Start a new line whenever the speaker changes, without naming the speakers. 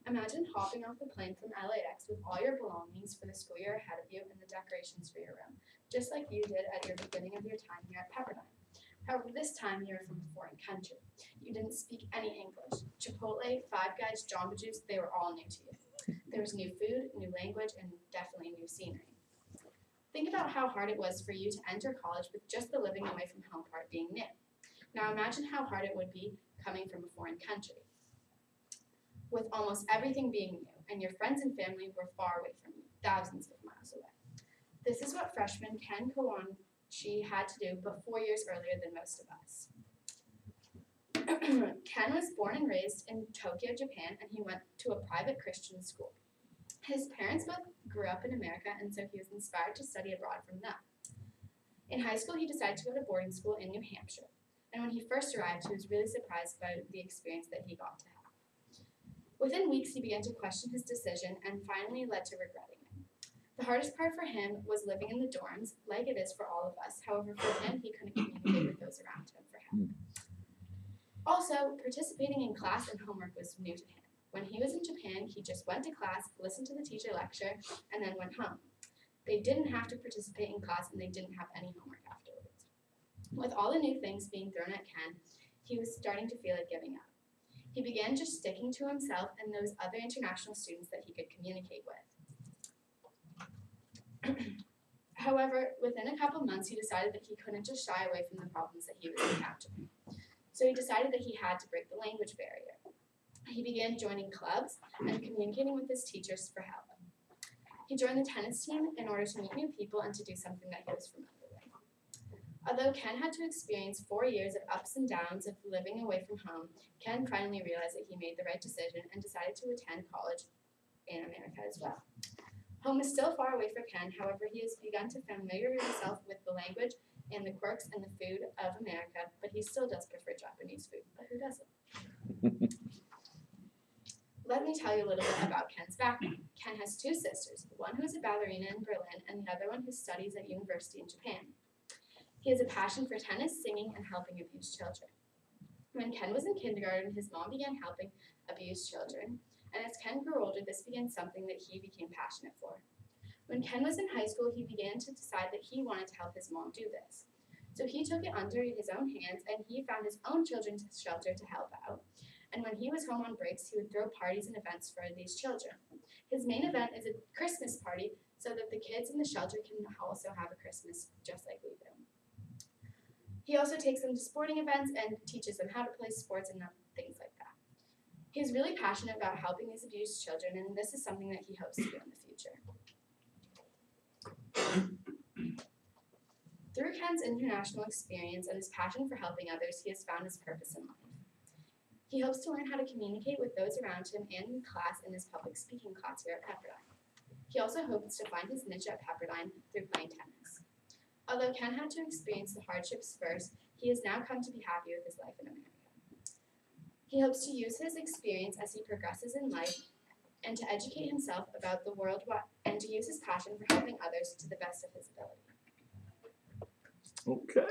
Imagine hopping off the plane from LAX with all your belongings for the school year ahead of you and the decorations for your room, just like you did at your beginning of your time here at Pepperdine. However, this time you were from a foreign country. You didn't speak any English. Chipotle, Five Guys, Jamba Juice, they were all new to you. There was new food, new language, and definitely new scenery. Think about how hard it was for you to enter college with just the living away from home part being new. Now imagine how hard it would be coming from a foreign country, with almost everything being new, and your friends and family were far away from you, thousands of miles away. This is what freshman Ken Kawanchi had to do but 4 years earlier than most of us. Ken was born and raised in Tokyo, Japan, and he went to a private Christian school. His parents both grew up in America, and so he was inspired to study abroad from them. In high school, he decided to go to boarding school in New Hampshire, and when he first arrived, he was really surprised by the experience that he got to have. Within weeks, he began to question his decision and finally led to regretting it. The hardest part for him was living in the dorms, like it is for all of us. However, for him, he couldn't communicate with those around him for help. Also, participating in class and homework was new to him. When he was in Japan, he just went to class, listened to the teacher lecture, and then went home. They didn't have to participate in class, and they didn't have any homework afterwards. With all the new things being thrown at Ken, he was starting to feel like giving up. He began just sticking to himself and those other international students that he could communicate with. However, within a couple months, he decided that he couldn't just shy away from the problems that he was encountering. So he decided that he had to break the language barrier. He began joining clubs and communicating with his teachers for help. He joined the tennis team in order to meet new people and to do something that he was familiar with. Although Ken had to experience 4 years of ups and downs of living away from home, Ken finally realized that he made the right decision and decided to attend college in America as well. Home is still far away for Ken, however, he has begun to familiarize himself with the language and the quirks and the food of America, but he still does prefer Japanese food, but who doesn't? Let me tell you a little bit about Ken's background. Ken has 2 sisters, one who is a ballerina in Berlin and the other one who studies at university in Japan. He has a passion for tennis, singing, and helping abused children. When Ken was in kindergarten, his mom began helping abused children, and as Ken grew older, this became something that he became passionate for. When Ken was in high school, he began to decide that he wanted to help his mom do this. So he took it under his own hands, and he found his own children's shelter to help out. And when he was home on breaks, he would throw parties and events for these children. His main event is a Christmas party so that the kids in the shelter can also have a Christmas just like we do. He also takes them to sporting events and teaches them how to play sports and things like that. He's really passionate about helping these abused children, and this is something that he hopes to do in the future. Through Ken's international experience and his passion for helping others, he has found his purpose in life. He hopes to learn how to communicate with those around him and in class in his public speaking class here at Pepperdine. He also hopes to find his niche at Pepperdine through playing tennis. Although Ken had to experience the hardships first, he has now come to be happy with his life in America. He hopes to use his experience as he progresses in life and to educate himself about the world and to use his passion for helping others to the best of his ability.
Okay.